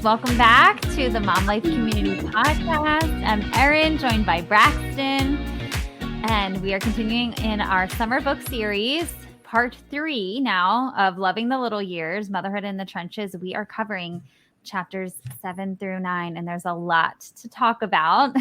Welcome back to the Mom Life Community Podcast. I'm Erin, joined by Braxton, and we are continuing in our summer book series, part 3 now of Loving the Little Years, Motherhood in the Trenches. We are covering chapters 7 through 9, and there's a lot to talk about.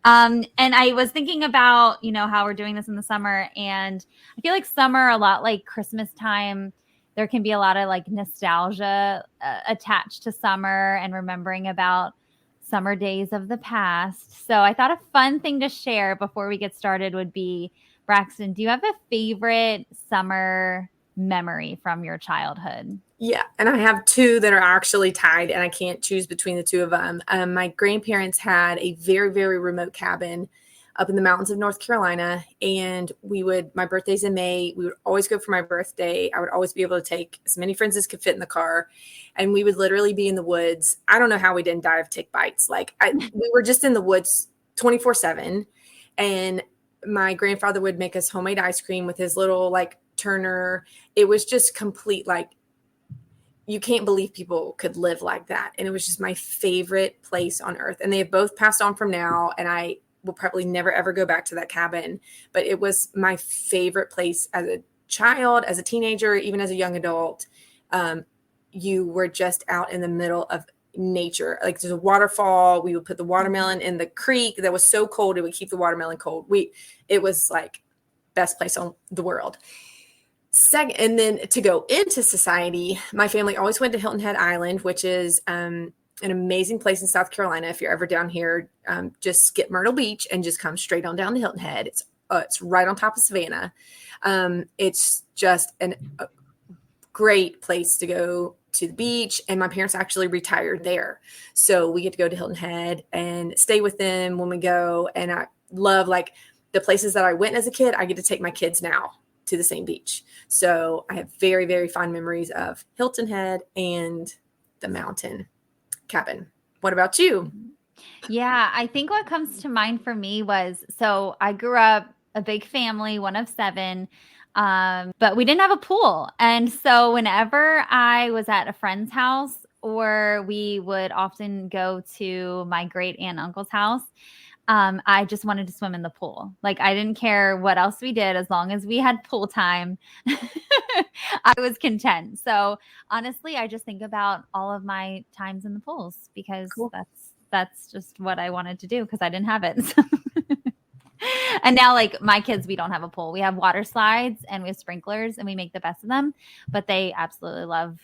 And I was thinking about, how we're doing this in the summer, and I feel like summer, a lot like Christmas time, there can be a lot of like nostalgia attached to summer and remembering about summer days of the past. So I thought a fun thing to share before we get started would be, Braxton, do you have a favorite summer memory from your childhood? Yeah, and I have two that are actually tied, and I can't choose between the two of them. My grandparents had a very, very remote cabin up in the mountains of North Carolina, and my birthday's in May, we would always go for my birthday. I would always be able to take as many friends as could fit in the car, and we would literally be in the woods. I don't know how we didn't die of tick bites. We were just in the woods 24/7, and my grandfather would make us homemade ice cream with his little turner. It was just complete, you can't believe people could live like that. And it was just my favorite place on earth. And they have both passed on from now, and I will probably never, ever go back to that cabin. But it was my favorite place as a child, as a teenager, even as a young adult. You were just out in the middle of nature. Like, there's a waterfall. We would put the watermelon in the creek that was so cold, it would keep the watermelon cold. It was like best place on the world. Second, and then to go into society, my family always went to Hilton Head Island, which is an amazing place in South Carolina. If you're ever down here, just skip Myrtle Beach and just come straight on down to Hilton Head. It's right on top of Savannah. It's just a great place to go to the beach, and my parents actually retired there, so we get to go to Hilton Head and stay with them when we go. And I love the places that I went as a kid. I get to take my kids now to the same beach. So I have very, very fond memories of Hilton Head and the mountain cabin. What about you? Yeah, I think what comes to mind for me was, so I grew up a big family, one of 7, but we didn't have a pool. And so whenever I was at a friend's house, or we would often go to my great aunt and uncle's house, I just wanted to swim in the pool. I didn't care what else we did, as long as we had pool time. I was content. So honestly, I just think about all of my times in the pools, because cool. That's just what I wanted to do, because I didn't have it. And now, my kids, we don't have a pool. We have water slides and we have sprinklers, and we make the best of them. But they absolutely love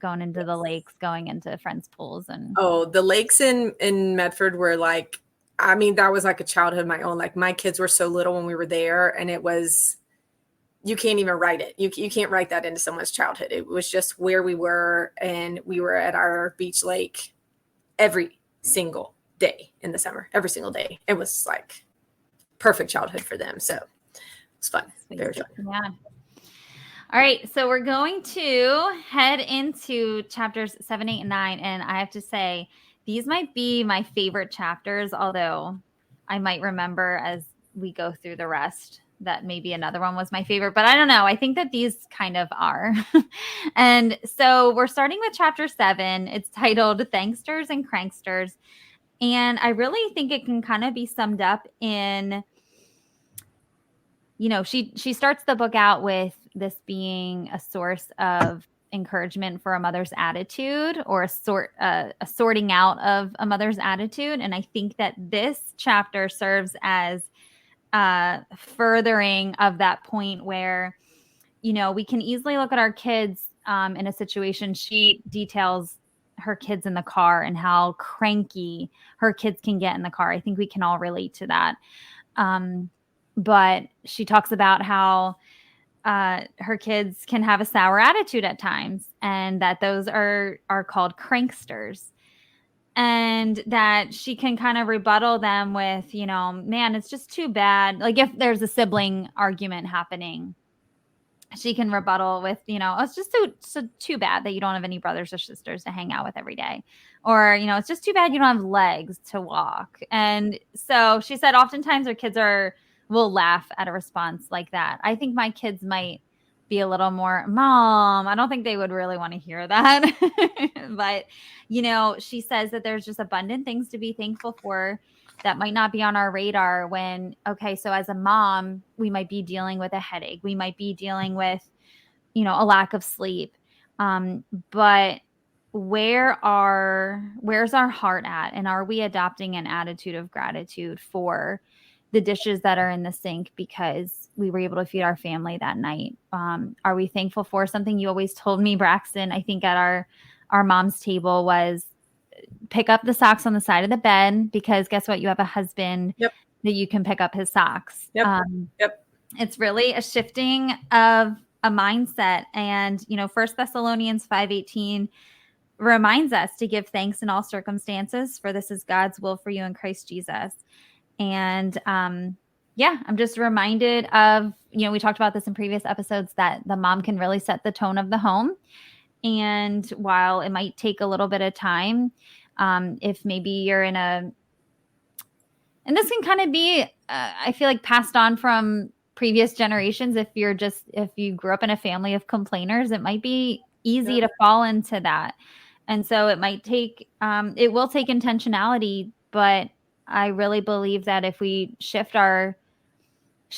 going into the lakes, going into friends' pools. And the lakes in Medford were that was like a childhood of my own. My kids were so little when we were there, and it was, you can't even write it. You can't write that into someone's childhood. It was just where we were, and we were at our beach lake every single day in the summer, every single day. It was perfect childhood for them. So it was fun. Very fun. Yeah. All right. So we're going to head into chapters 7, 8, and 9. And I have to say, these might be my favorite chapters, although I might remember as we go through the rest that maybe another one was my favorite, but I don't know. I think that these kind of are. And so we're starting with chapter 7. It's titled Thanksters and Cranksters. And I really think it can kind of be summed up in, she starts the book out with this being a source of encouragement for a mother's attitude, or a sorting out of a mother's attitude. And I think that this chapter serves as furthering of that point where, we can easily look at our kids in a situation. She details her kids in the car and how cranky her kids can get in the car. I think we can all relate to that. But she talks about how her kids can have a sour attitude at times, and that those are called cranksters, and that she can kind of rebuttal them with, man, it's just too bad. If there's a sibling argument happening, she can rebuttal with, it's just so too bad that you don't have any brothers or sisters to hang out with every day. Or, it's just too bad you don't have legs to walk. And so she said oftentimes her kids will laugh at a response like that. I think my kids might be a little more, Mom, I don't think they would really want to hear that. But, she says that there's just abundant things to be thankful for that might not be on our radar when, okay, so as a mom, we might be dealing with a headache. We might be dealing with, a lack of sleep. But where's our heart at? And are we adopting an attitude of gratitude for the dishes that are in the sink because we were able to feed our family that night? Are we thankful for something you always told me, Braxton, I think at our mom's table was pick up the socks on the side of the bed, because guess what? You have a husband Yep. that you can pick up his socks. Yep. Yep. It's really a shifting of a mindset. And, 1 Thessalonians 5:18 reminds us to give thanks in all circumstances, for this is God's will for you in Christ Jesus. And I'm just reminded of, we talked about this in previous episodes, that the mom can really set the tone of the home. And while it might take a little bit of time, if maybe you're and this can kind of be, I feel like, passed on from previous generations. If you grew up in a family of complainers, it might be easy to fall into that. And so it will take intentionality, but I really believe that if we shift our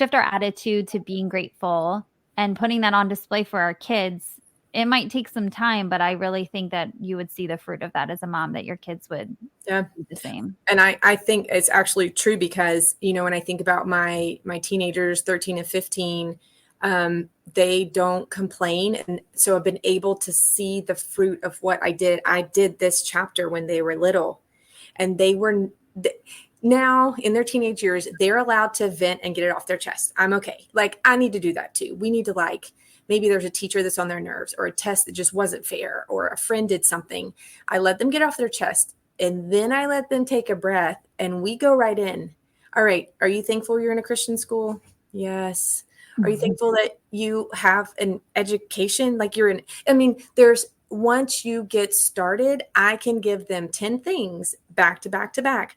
attitude to being grateful and putting that on display for our kids, it might take some time, but I really think that you would see the fruit of that as a mom, that your kids would do the same. And I think it's actually true, because, when I think about my teenagers, 13 and 15, they don't complain. And so I've been able to see the fruit of what I did. I did this chapter when they were little, and now in their teenage years, they're allowed to vent and get it off their chest. I'm okay. Like, I need to do that too. We need to, maybe there's a teacher that's on their nerves, or a test that just wasn't fair, or a friend did something. I let them get off their chest, and then I let them take a breath, and we go right in. All right. Are you thankful you're in a Christian school? Yes. Are you thankful that you have an education? Once you get started, I can give them 10 things back to back to back.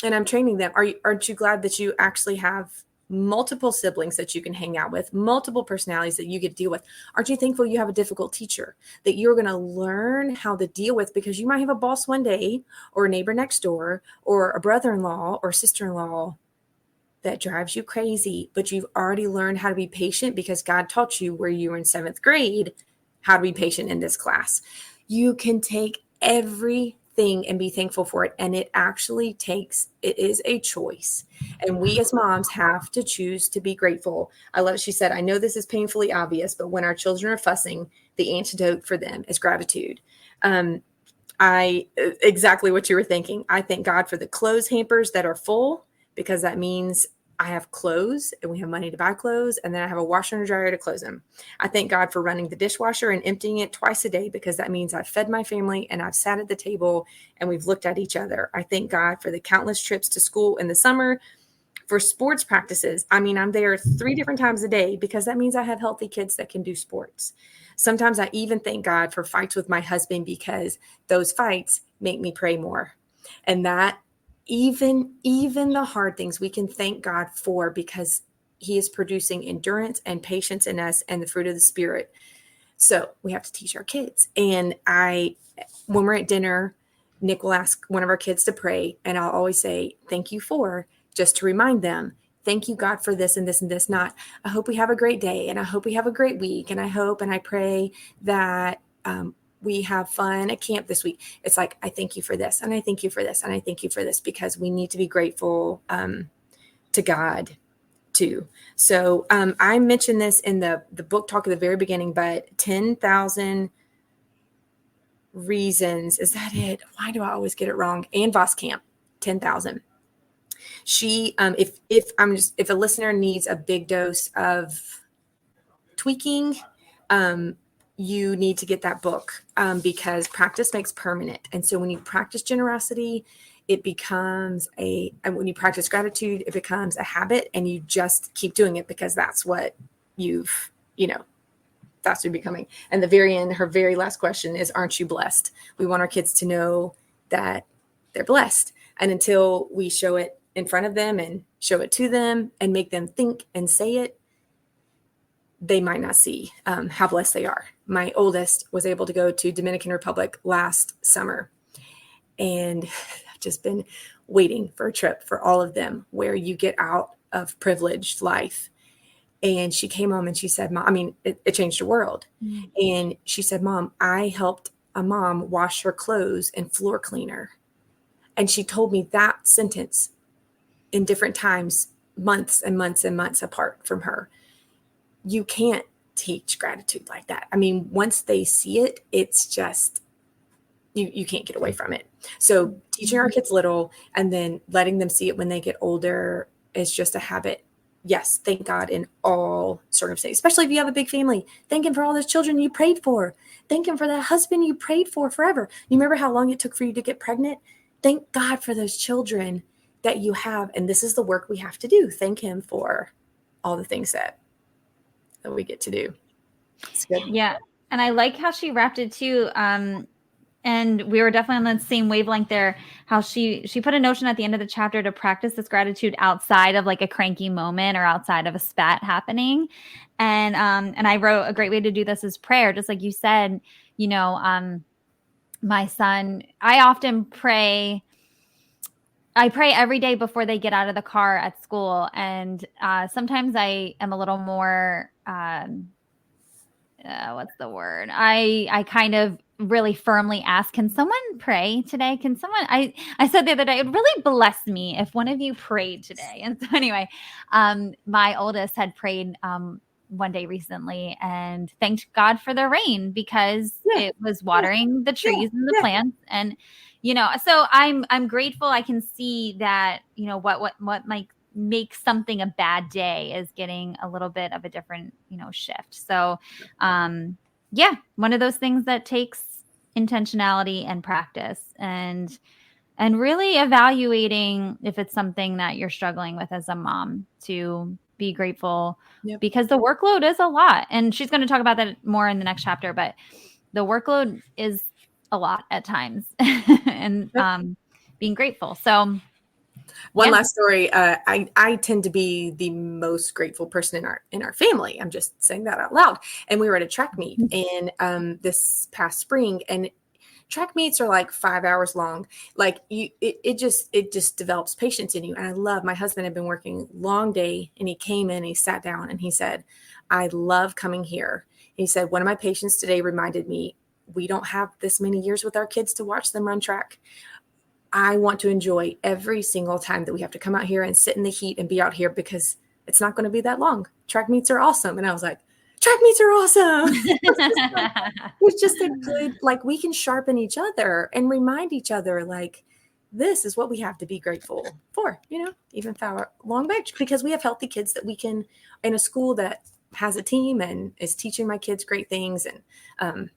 And I'm training them. Aren't you glad that you actually have multiple siblings that you can hang out with, multiple personalities that you get to deal with? Aren't you thankful you have a difficult teacher that you're going to learn how to deal with, because you might have a boss one day, or a neighbor next door, or a brother-in-law or sister-in-law that drives you crazy, but you've already learned how to be patient because God taught you, where you were in 7th grade, how to be patient in this class. You can take everything and be thankful for it. And it is a choice. And we as moms have to choose to be grateful. I love it. She said, I know this is painfully obvious, but when our children are fussing, the antidote for them is gratitude. Exactly what you were thinking. I thank God for the clothes hampers that are full, because that means I have clothes and we have money to buy clothes, and then I have a washer and a dryer to close them. I thank God for running the dishwasher and emptying it twice a day, because that means I've fed my family and I've sat at the table and we've looked at each other. I thank God for the countless trips to school in the summer, for sports practices. I'm there 3 different times a day, because that means I have healthy kids that can do sports. Sometimes I even thank God for fights with my husband, because those fights make me pray more. And that even the hard things we can thank God for, because he is producing endurance and patience in us, and the fruit of the Spirit. So we have to teach our kids. And when we're at dinner, Nick will ask one of our kids to pray, and I'll always say, thank you for, just to remind them, thank you, God, for this and this and this. Not, I hope we have a great day, and I hope we have a great week, and I hope and I pray that we have fun at camp this week. It's like, I thank you for this, and I thank you for this, and I thank you for this, because we need to be grateful to God too. So I mentioned this in the book talk at the very beginning, but 10,000 reasons, is that it? Why do I always get it wrong? Ann Voskamp, 10,000. She, if a listener needs a big dose of tweaking, you need to get that book, because practice makes permanent. And so when you practice generosity, it becomes and when you practice gratitude, it becomes a habit, and you just keep doing it, because that's what that's what you're becoming. And the very end, her very last question is, aren't you blessed? We want our kids to know that they're blessed. And until we show it in front of them and show it to them and make them think and say it, they might not see how blessed they are. My oldest was able to go to Dominican Republic last summer, and I've just been waiting for a trip for all of them where you get out of privileged life. And she came home and she said, Mom, I mean, it changed her world. Mm. And she said, Mom, I helped a mom wash her clothes and floor cleaner. And she told me that sentence in different times, months and months and months apart from her. You can't teach gratitude like that. I mean, once they see it, it's just, you can't get away from it. So teaching our kids little and then letting them see it when they get older is just a habit. Yes, thank God in all circumstances, especially if you have a big family. Thank Him for all those children you prayed for. Thank Him for that husband you prayed for forever. You remember how long it took for you to get pregnant? Thank God for those children that you have. And this is the work we have to do. Thank Him for all the things that we get to do. It's good. Yeah. And I like how she wrapped it too. And we were definitely on the same wavelength there, how she put a notion at the end of the chapter to practice this gratitude outside of like a cranky moment or outside of a spat happening. And I wrote a great way to do this is prayer, just like you said, my son, I pray every day before they get out of the car at school. And sometimes I am a little more, what's the word? I kind of really firmly ask, can someone pray today? Can someone, I said the other day, it would really bless me if one of you prayed today. And so anyway, my oldest had prayed one day recently and thanked God for the rain because it was watering the trees and the plants. And, so I'm grateful. I can see that, what might make something a bad day is getting a little bit of a different, shift. So, one of those things that takes intentionality and practice and really evaluating if it's something that you're struggling with as a mom to be grateful because the workload is a lot. And she's going to talk about that more in the next chapter, but the workload is a lot at times and being grateful. So one last story. I tend to be the most grateful person in our family. I'm just saying that out loud. And we were at a track meet in this past spring, and track meets are like 5 hours long. Like it just develops patience in you. And I love, my husband had been working long day, and he came in and he sat down and he said, I love coming here. He said, one of my patients today reminded me, we don't have this many years with our kids to watch them run track. I want to enjoy every single time that we have to come out here and sit in the heat and be out here because it's not going to be that long. Track meets are awesome. And I was like, track meets are awesome. It's just a good, like, we can sharpen each other and remind each other, like, this is what we have to be grateful for, even for our long bench, because we have healthy kids that we can, in a school that has a team and is teaching my kids great things. And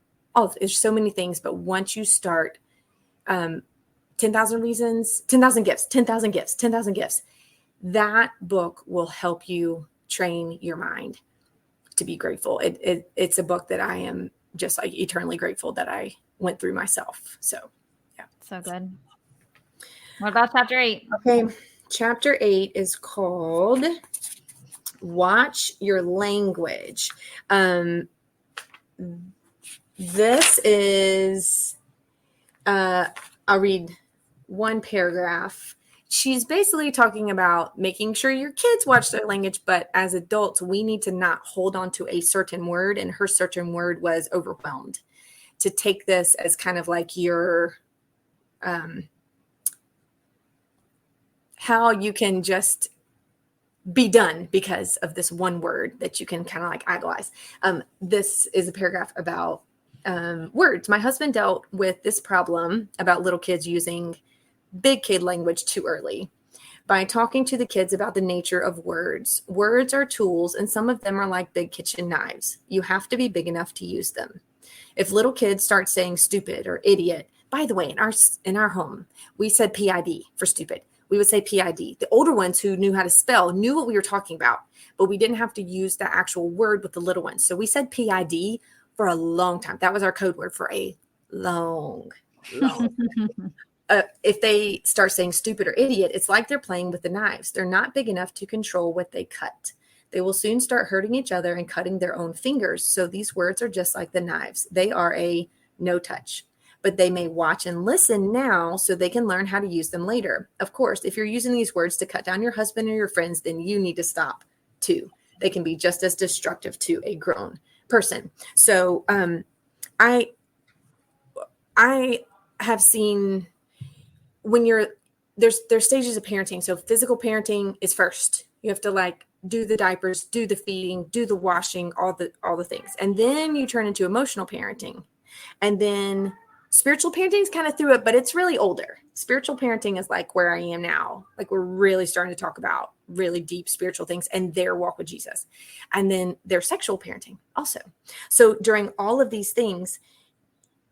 there's so many things. But once you start, 10,000 reasons, 10,000 gifts, 10,000 gifts, 10,000 gifts. That book will help you train your mind to be grateful. It's a book that I am just like eternally grateful that I went through myself. So, yeah. So good. What about chapter 8? Okay. Chapter 8 is called Watch Your Language. This is, I'll read one paragraph. She's basically talking about making sure your kids watch their language, but as adults, we need to not hold on to a certain word. And her certain word was overwhelmed. To take this as kind of like your, how you can just be done because of this one word that you can kind of like idolize. This is a paragraph about words. My husband dealt with this problem about little kids using big kid language too early by talking to the kids about the nature of words. Words are tools, and some of them are like big kitchen knives. You have to be big enough to use them. If little kids start saying stupid or idiot, by the way, in our home, we said PID for stupid. We would say PID. The older ones who knew how to spell knew what we were talking about, but we didn't have to use the actual word with the little ones. So we said PID for a long time. That was our code word for a long time. If they start saying stupid or idiot, it's like they're playing with the knives. They're not big enough to control what they cut. They will soon start hurting each other and cutting their own fingers. So these words are just like the knives. They are a no touch, but they may watch and listen now so they can learn how to use them later. Of course, if you're using these words to cut down your husband or your friends, then you need to stop too. They can be just as destructive to a grown person. So I have seen when there's stages of parenting. So physical parenting is first. You have to like do the diapers, do the feeding, do the washing, all the things. And then you turn into emotional parenting. And then spiritual parenting is kind of through it, but it's really older. Spiritual parenting is like where I am now. Like we're really starting to talk about really deep spiritual things and their walk with Jesus. And then there's sexual parenting also. So during all of these things,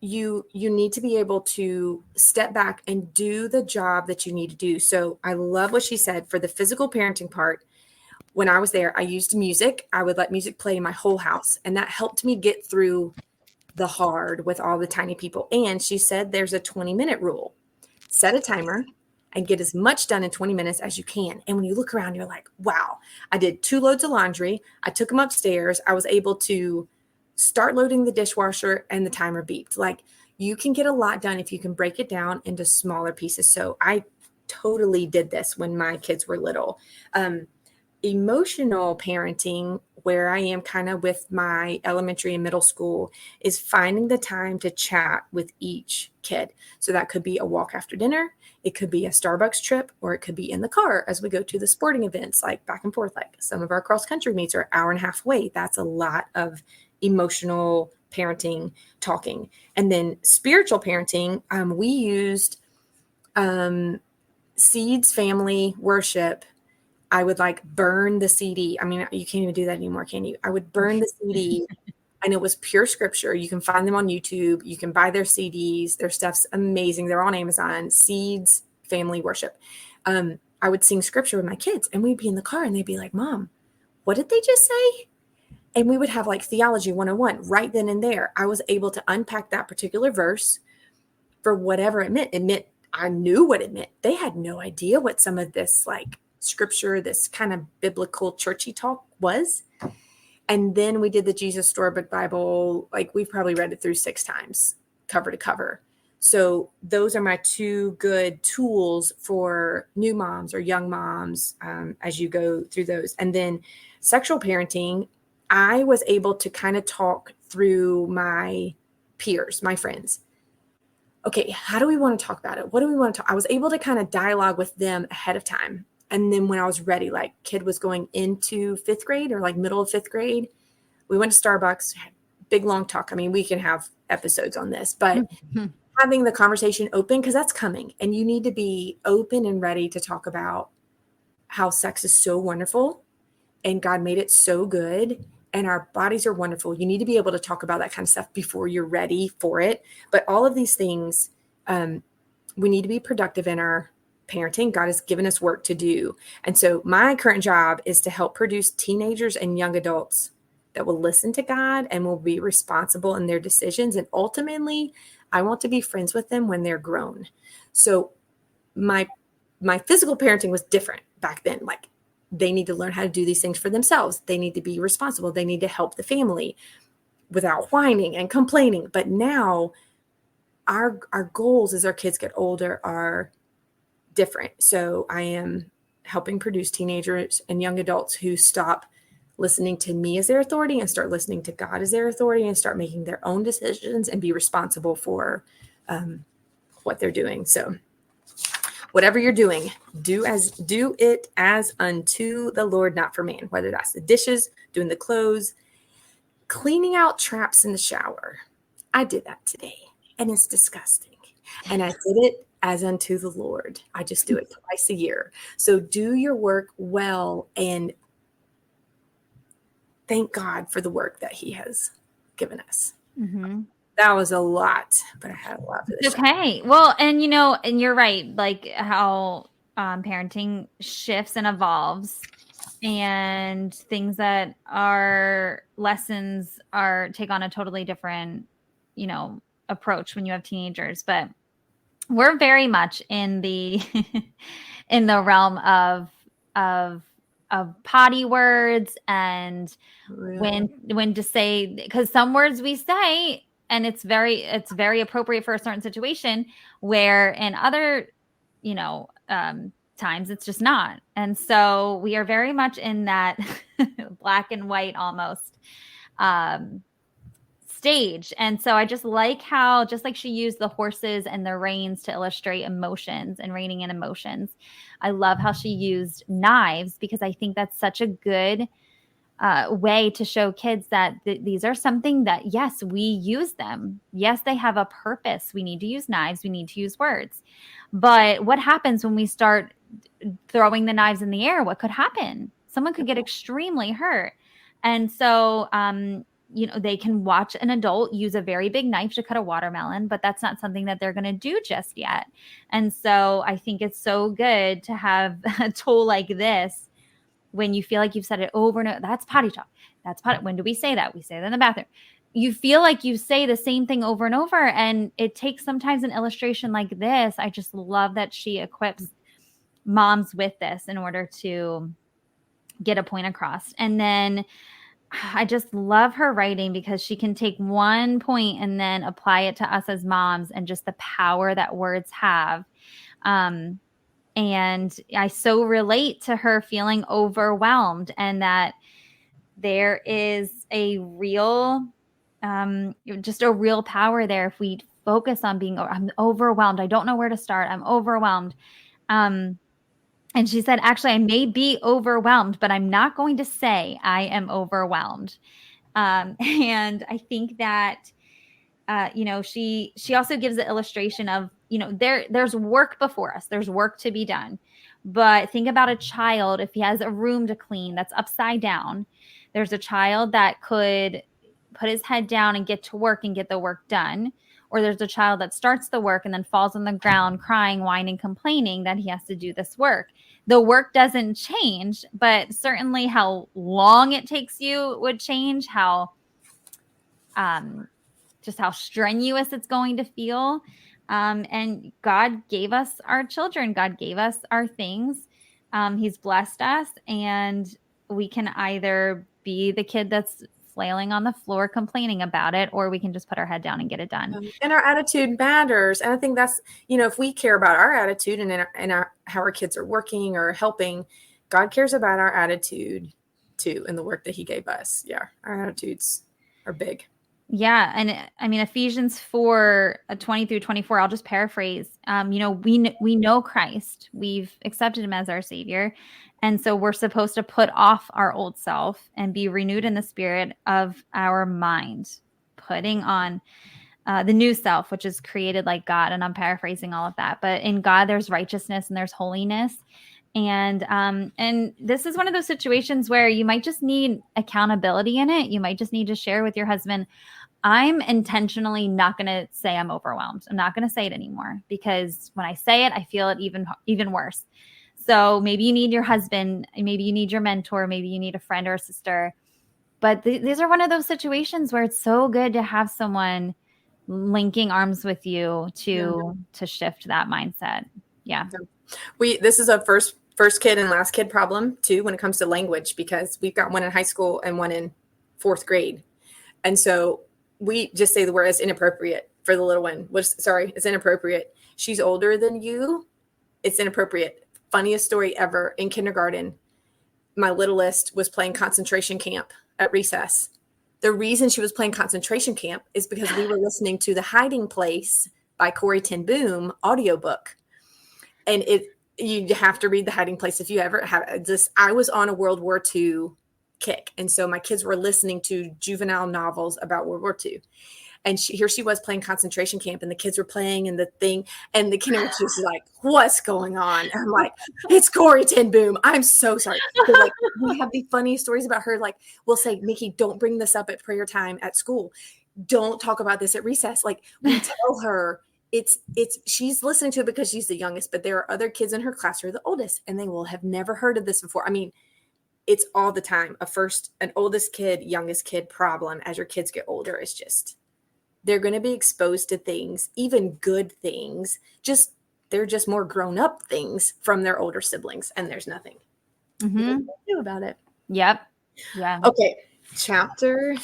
you need to be able to step back and do the job that you need to do. So I love what she said for the physical parenting part. When I was there, I used music. I would let music play in my whole house, and that helped me get through the hard with all the tiny people. And she said there's a 20-minute rule. Set a timer and get as much done in 20 minutes as you can. And when you look around, you're like, wow, I did 2 loads of laundry. I took them upstairs. I was able to start loading the dishwasher and the timer beeped. Like you can get a lot done if you can break it down into smaller pieces. So I totally did this when my kids were little. Emotional parenting, where I am kind of with my elementary and middle school, is finding the time to chat with each kid. So that could be a walk after dinner. It could be a Starbucks trip, or it could be in the car as we go to the sporting events, like back and forth. Like some of our cross country meets are an hour and a half away. That's a lot of emotional parenting talking. And then spiritual parenting, we used Seeds Family Worship. I would like burn the CD. I mean, you can't even do that anymore, can you? I would burn the CD and it was pure scripture. You can find them on YouTube. You can buy their CDs. Their stuff's amazing. They're on Amazon. Seeds Family Worship. I would sing scripture with my kids and we'd be in the car and they'd be like, Mom, what did they just say? And we would have like Theology 101 right then and there. I was able to unpack that particular verse for whatever it meant. It meant I knew what it meant. They had no idea what some of this like scripture, this kind of biblical churchy talk was. And then we did the Jesus Storybook Bible. Like we've probably read it through 6 times, cover to cover. So those are my 2 good tools for new moms or young moms as you go through those. And then sexual parenting, I was able to kind of talk through my peers, my friends. Okay, how do we want to talk about it? What do we want to talk? I was able to kind of dialogue with them ahead of time. And then when I was ready, like kid was going into 5th grade or like middle of 5th grade, we went to Starbucks, big long talk. I mean, we can have episodes on this, but having the conversation open, because that's coming. And you need to be open and ready to talk about how sex is so wonderful and God made it so good and our bodies are wonderful. You need to be able to talk about that kind of stuff before you're ready for it. But all of these things, we need to be productive in our parenting. God has given us work to do. And so my current job is to help produce teenagers and young adults that will listen to God and will be responsible in their decisions. And ultimately, I want to be friends with them when they're grown. So my physical parenting was different back then. Like they need to learn how to do these things for themselves. They need to be responsible. They need to help the family without whining and complaining. But now our goals as our kids get older are different. So I am helping produce teenagers and young adults who stop listening to me as their authority and start listening to God as their authority and start making their own decisions and be responsible for what they're doing. So whatever you're doing, do it as unto the Lord, not for man, whether that's the dishes, doing the clothes, cleaning out traps in the shower. I did that today and it's disgusting. And I did it as unto the Lord. I just do it twice a year. So do your work well and thank God for the work that he has given us. Mm-hmm. That was a lot, but I had a lot for this. Okay. Well, and and you're right, like how parenting shifts and evolves and things that are lessons take on a totally different, approach when you have teenagers. But we're very much in the in the realm of of potty words and Really? when to say, because some words we say and it's very appropriate for a certain situation, where in other, times it's just not. And so we are very much in that black and white almost um stage. And so I just like how, just like she used the horses and the reins to illustrate emotions and reining in emotions, I love how she used knives, because I think that's such a good way to show kids that these are something that, yes, we use them. Yes, they have a purpose. We need to use knives. We need to use words. But what happens when we start throwing the knives in the air? What could happen? Someone could get extremely hurt. And so, they can watch an adult use a very big knife to cut a watermelon, but that's not something that they're going to do just yet. And so I think it's so good to have a tool like this when you feel like you've said it over and over. That's potty talk. That's potty. When do we say that? We say that in the bathroom. You feel like you say the same thing over and over. And it takes sometimes an illustration like this. I just love that she equips moms with this in order to get a point across. And then I just love her writing, because she can take one point and then apply it to us as moms, and just the power that words have. And I so relate to her feeling overwhelmed, and that there is a real, just a real power there if we focus on being, I'm overwhelmed. I don't know where to start. I'm overwhelmed. And she said, actually, I may be overwhelmed, but I'm not going to say I am overwhelmed. And I think that, she also gives the illustration of, there's work before us. There's work to be done. But think about a child. If he has a room to clean that's upside down, there's a child that could put his head down and get to work and get the work done. Or there's a child that starts the work and then falls on the ground crying, whining, complaining that he has to do this work. The work doesn't change, but certainly how long it takes you would change, how just how strenuous it's going to feel. And God gave us our children. God gave us our things. He's blessed us, and we can either be the kid that's flailing on the floor complaining about it, or we can just put our head down and get it done. And our attitude matters. And I think that's, if we care about our attitude and how our kids are working or helping, God cares about our attitude too, in the work that he gave us. Yeah. Our attitudes are big. Yeah. And I mean, Ephesians 4, 20 through 24, I'll just paraphrase. We know Christ. We've accepted him as our savior. And so we're supposed to put off our old self and be renewed in the spirit of our mind, putting on the new self, which is created like God. And I'm paraphrasing all of that. But in God, there's righteousness and there's holiness. And this is one of those situations where you might just need accountability in it. You might just need to share with your husband, I'm intentionally not going to say I'm overwhelmed. I'm not going to say it anymore, because when I say it, I feel it even worse. So maybe you need your husband, maybe you need your mentor, maybe you need a friend or a sister. But these are one of those situations where it's so good to have someone linking arms with you to shift that mindset. Yeah. This is a first kid and last kid problem too, when it comes to language, because we've got one in high school and one in 4th grade. And so we just say the word is inappropriate for the little one. It's inappropriate. She's older than you. It's inappropriate. Funniest story ever. In kindergarten, my littlest was playing concentration camp at recess. The reason she was playing concentration camp is because we were listening to The Hiding Place by Corrie ten Boom audiobook. And you have to read The Hiding Place if you ever have this. I was on a World War II kick. And so my kids were listening to juvenile novels about World War II. And here she was playing concentration camp, and the kids were playing and the thing. And the kindergarten was like, what's going on? And I'm like, it's Corrie ten Boom. I'm so sorry. But we have the funniest stories about her. Like, we'll say, Nikki, don't bring this up at prayer time at school. Don't talk about this at recess. Like, we tell her she's listening to it because she's the youngest, but there are other kids in her class who are the oldest, and they will have never heard of this before. I mean, it's all the time. An oldest kid, youngest kid problem as your kids get older is just, they're going to be exposed to things, even good things. They're just more grown up things from their older siblings, and there's nothing What do Mm-hmm. you do about it? Yep. Yeah. Okay. Chapter.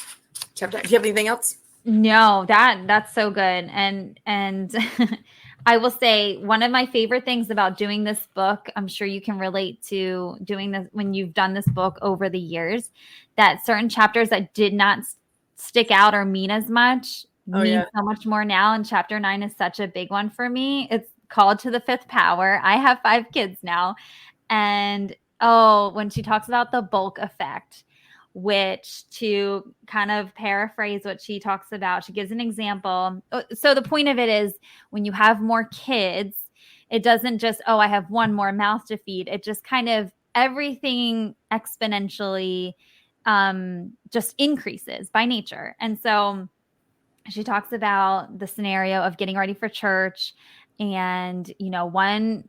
Do you have anything else? No, that's so good. And I will say one of my favorite things about doing this book, I'm sure you can relate to doing this when you've done this book over the years, that certain chapters that did not stick out or mean as much Oh, mean yeah. so much more now. And chapter 9 is such a big one for me. It's called To the Fifth Power. I have 5 kids now. And oh, when she talks about the bulk effect, which, to kind of paraphrase what she talks about, she gives an example. So the point of it is when you have more kids, it doesn't just, oh, I have one more mouth to feed. It just kind of everything exponentially just increases by nature. And so she talks about the scenario of getting ready for church, and one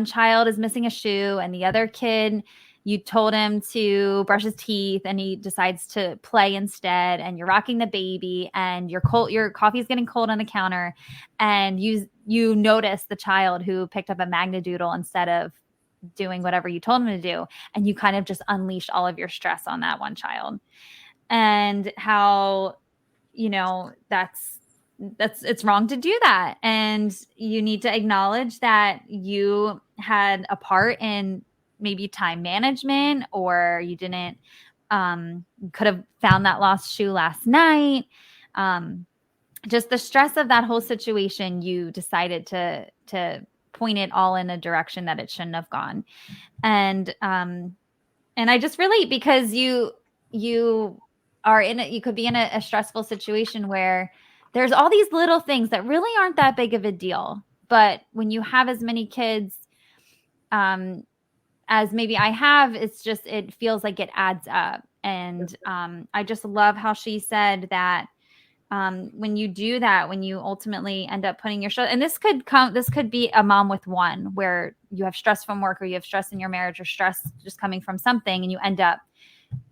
child is missing a shoe, and the other kid, you told him to brush his teeth and he decides to play instead, and you're rocking the baby, and your coffee is getting cold on the counter, and you notice the child who picked up a magnadoodle instead of doing whatever you told him to do, and you kind of just unleash all of your stress on that one child. And how that's it's wrong to do that, and you need to acknowledge that you had a part in maybe time management, or you didn't could have found that lost shoe last night. Just the stress of that whole situation, you decided to point it all in a direction that it shouldn't have gone. And I just relate, because you are in it. You could be in a stressful situation where there's all these little things that really aren't that big of a deal. But when you have as many kids, as maybe I have, it feels like it adds up. And I just love how she said that when you do that, when you ultimately end up putting your stress, and this could be a mom with one, where you have stress from work, or you have stress in your marriage, or stress just coming from something, and you end up,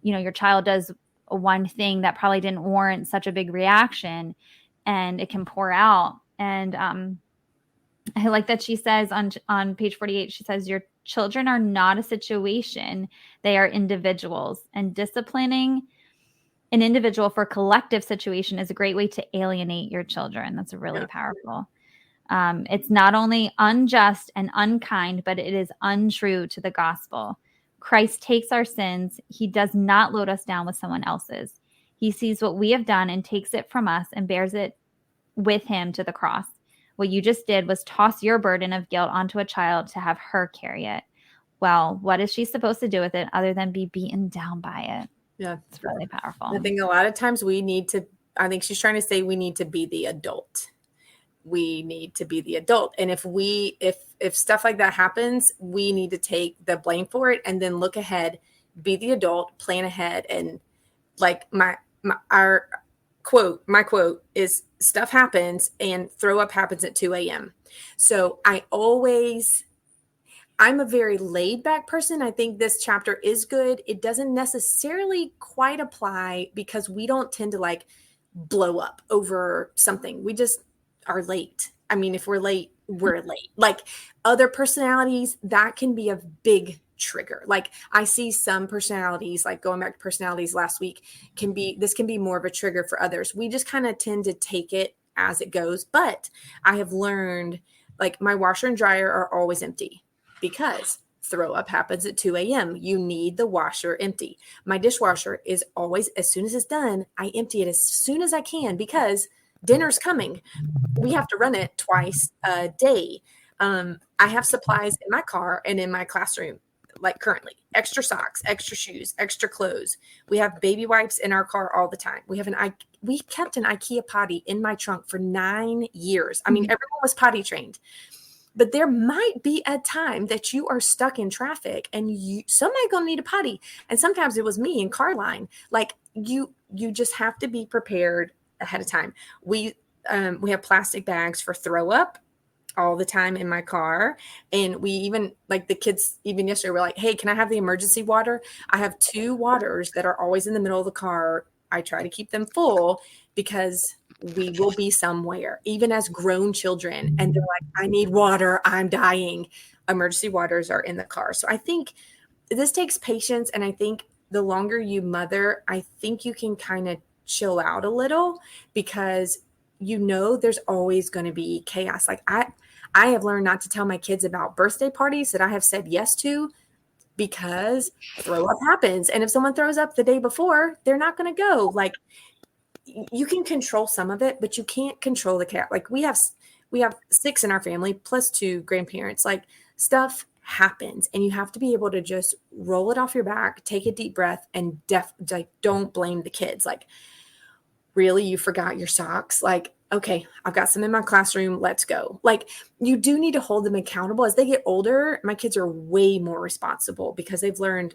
your child does one thing that probably didn't warrant such a big reaction, and it can pour out. And I like that she says on page 48, she says, your children are not a situation, they are individuals, and disciplining an individual for a collective situation is a great way to alienate your children. That's really powerful. It's not only unjust and unkind, but it is untrue to the gospel. Christ takes our sins. He does not load us down with someone else's. He sees what we have done and takes it from us and bears it with him to the cross. What you just did was toss your burden of guilt onto a child to have her carry it. Well, what is she supposed to do with it other than be beaten down by it? Yeah. It's really powerful. I think a lot of times I think she's trying to say we need to be the adult. We need to be the adult. And if stuff like that happens, we need to take the blame for it and then look ahead, be the adult, plan ahead. And like my quote is, stuff happens and throw up happens at 2 a.m. So I'm a very laid back person. I think this chapter is good. It doesn't necessarily quite apply because we don't tend to like blow up over something. We just are late. I mean, if we're late, we're late. Like other personalities, that can be a big trigger. Like I see some personalities, like going back to personalities last week, this can be more of a trigger for others. We just kind of tend to take it as it goes. But I have learned, like, my washer and dryer are always empty because throw up happens at 2 a.m. You need the washer empty. My dishwasher is always, as soon as it's done, I empty it as soon as I can because dinner's coming. We have to run it twice a day. I have supplies in my car and in my classroom, like currently, extra socks, extra shoes, extra clothes. We have baby wipes in our car all the time. We kept an IKEA potty in my trunk for 9 years. I mean, everyone was potty trained. But there might be a time that you are stuck in traffic and somebody gonna need a potty. And sometimes it was me in car line. Like you just have to be prepared ahead of time. We have plastic bags for throw up all the time in my car. And we even, like the kids, even yesterday were like, hey, can I have the emergency water? I have 2 waters that are always in the middle of the car. I try to keep them full because we will be somewhere, even as grown children. And they're like, I need water. I'm dying. Emergency waters are in the car. So I think this takes patience. And I think the longer you mother, I think you can kind of chill out a little, because there's always going to be chaos. Like I have learned not to tell my kids about birthday parties that I have said yes to, because throw up happens. And if someone throws up the day before, they're not going to go. Like, you can control some of it, but you can't control the chaos. Like, we have 6 in our family plus 2 grandparents. Like, stuff happens, and you have to be able to just roll it off your back, take a deep breath, and don't blame the kids. Like, really, you forgot your socks? Like, okay, I've got some in my classroom. Let's go. Like, you do need to hold them accountable. As they get older, my kids are way more responsible because they've learned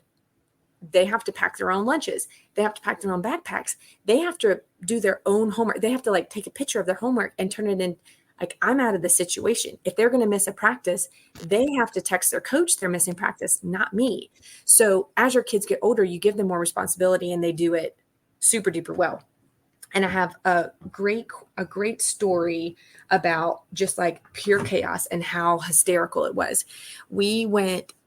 they have to pack their own lunches. They have to pack their own backpacks. They have to do their own homework. They have to take a picture of their homework and turn it in. Like, I'm out of the situation. If they're going to miss a practice, they have to text their coach they're missing practice, not me. So as your kids get older, you give them more responsibility, and they do it super duper well. And I have a great story about just pure chaos and how hysterical it was.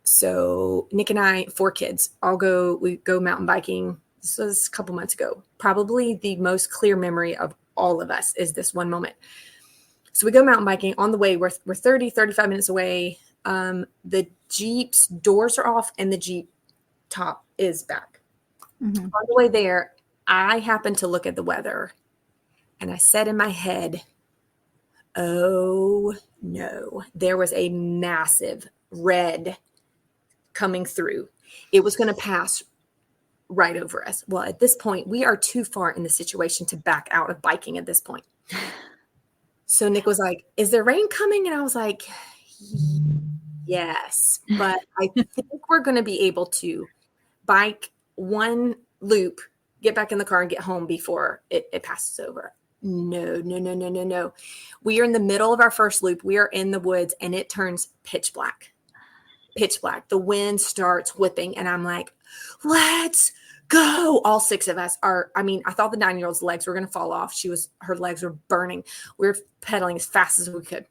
So Nick and I, 4 kids, we go mountain biking. This was a couple months ago. Probably the most clear memory of all of us is this one moment. So we go mountain biking. On the way, we're 35 minutes away. The Jeep's doors are off and the Jeep top is back. Mm-hmm. On the way there, I happened to look at the weather, and I said in my head, oh no, there was a massive red coming through. It was going to pass right over us. Well, at this point, we are too far in the situation to back out of biking at this point. So Nick was like, is there rain coming? And I was like, yes, but I think we're going to be able to bike one loop, get back in the car, and get home before it passes over. No. We are in the middle of our first loop. We are in the woods, and it turns pitch black. The wind starts whipping, and I'm like, let's go. All 6 of us are, I thought the 9-year-old's legs were going to fall off. Her legs were burning. We were pedaling as fast as we could.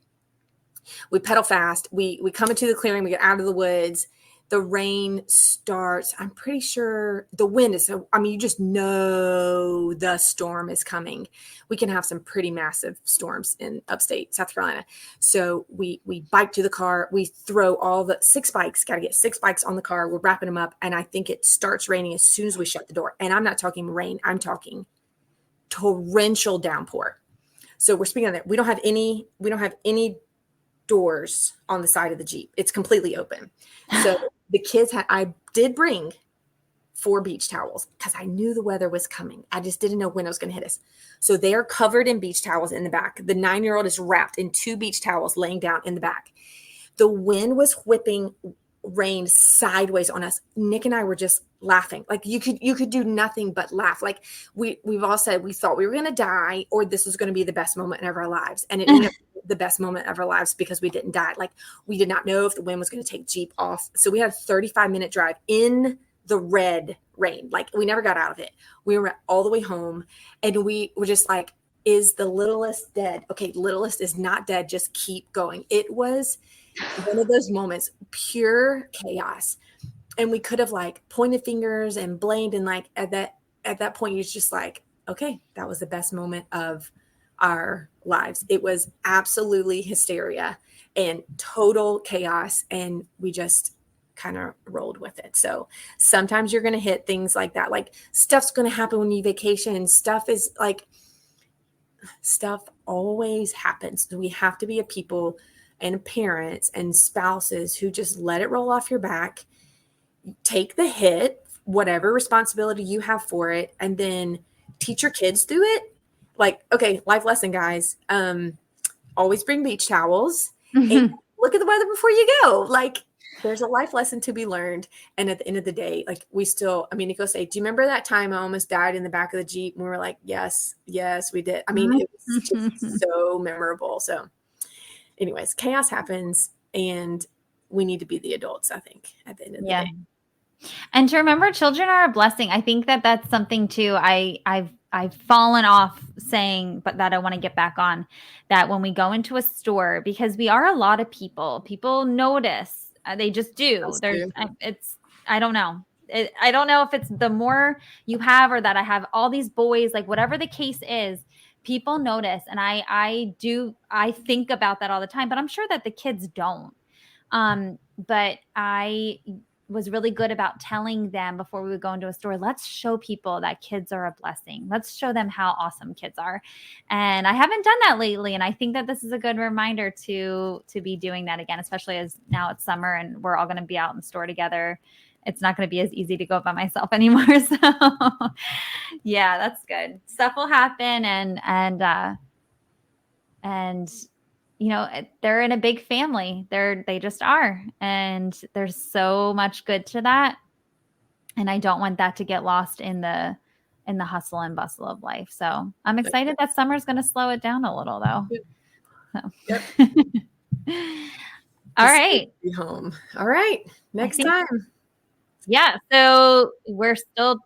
We pedal fast. We come into the clearing. We get out of the woods. The rain starts. I'm pretty sure the wind is, you just know the storm is coming. We can have some pretty massive storms in upstate South Carolina. So we bike to the car. We throw all the 6 bikes, got to get 6 bikes on the car. We're wrapping them up. And I think it starts raining as soon as we shut the door. And I'm not talking rain. I'm talking torrential downpour. So we're speaking of that. We don't have any doors on the side of the Jeep. It's completely open. So the kids I did bring 4 beach towels because I knew the weather was coming. I just didn't know when it was going to hit us. So they are covered in beach towels in the back. The 9-year-old is wrapped in 2 beach towels laying down in the back. The wind was whipping rain sideways on us. Nick and I were just laughing. Like, you could do nothing but laugh. Like, we've all said we thought we were going to die, or this was going to be the best moment of our lives. And it ended up the best moment of our lives because we didn't die. Like, we did not know if the wind was going to take Jeep off. So we had a 35-minute drive in the red rain. Like, we never got out of it. We were all the way home, and we were just like, is the littlest dead? Okay, littlest is not dead. Just keep going. It was one of those moments, pure chaos. And we could have pointed fingers and blamed. And at that point, you're just like, okay, that was the best moment of our lives. It was absolutely hysteria and total chaos. And we just kind of rolled with it. So sometimes you're going to hit things like that. Like, stuff's going to happen when you vacation. Stuff always happens. We have to be a people and parents and spouses who just let it roll off your back, take the hit, whatever responsibility you have for it, and then teach your kids through it. Like, okay, life lesson, guys. Always bring beach towels and look at the weather before you go. Like, there's a life lesson to be learned. And at the end of the day, Nico say, do you remember that time I almost died in the back of the Jeep? And we were like, yes, we did. It was just so memorable. So anyways, chaos happens, and we need to be the adults, I think, at the end of the day. And to remember, children are a blessing. I think that that's something too. I've fallen off saying, but that I want to get back on, that when we go into a store, because we are a lot of people notice. They just do. I don't know. I don't know if it's the more you have or that I have all these boys, like whatever the case is, people notice. And I think about that all the time, but I'm sure that the kids don't. But I was really good about telling them before we would go into a store, let's show people that kids are a blessing. Let's show them how awesome kids are. And I haven't done that lately. And I think that this is a good reminder to be doing that again, especially as now it's summer and we're all going to be out in the store together. It's not going to be as easy to go by myself anymore. So yeah, that's good. Stuff will happen and you know, they're in a big family. They just are. And there's so much good to that. And I don't want that to get lost in the hustle and bustle of life. So I'm excited that summer's going to slow it down a little though. So. Yep. All right. Be home. All right. Next time. Yeah. So we're still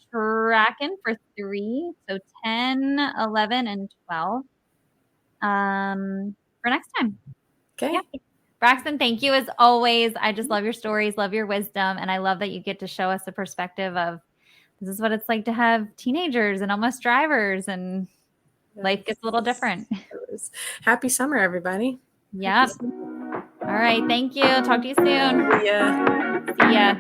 tracking for 3. So 10, 11, and 12. For next time. Okay. Yeah. Braxton, thank you as always. I just love your stories, love your wisdom, and I love that you get to show us a perspective of this is what it's like to have teenagers and almost drivers, and life gets a little different. Happy summer, everybody. Yep. All right. Thank you. Talk to you soon. See ya. See ya.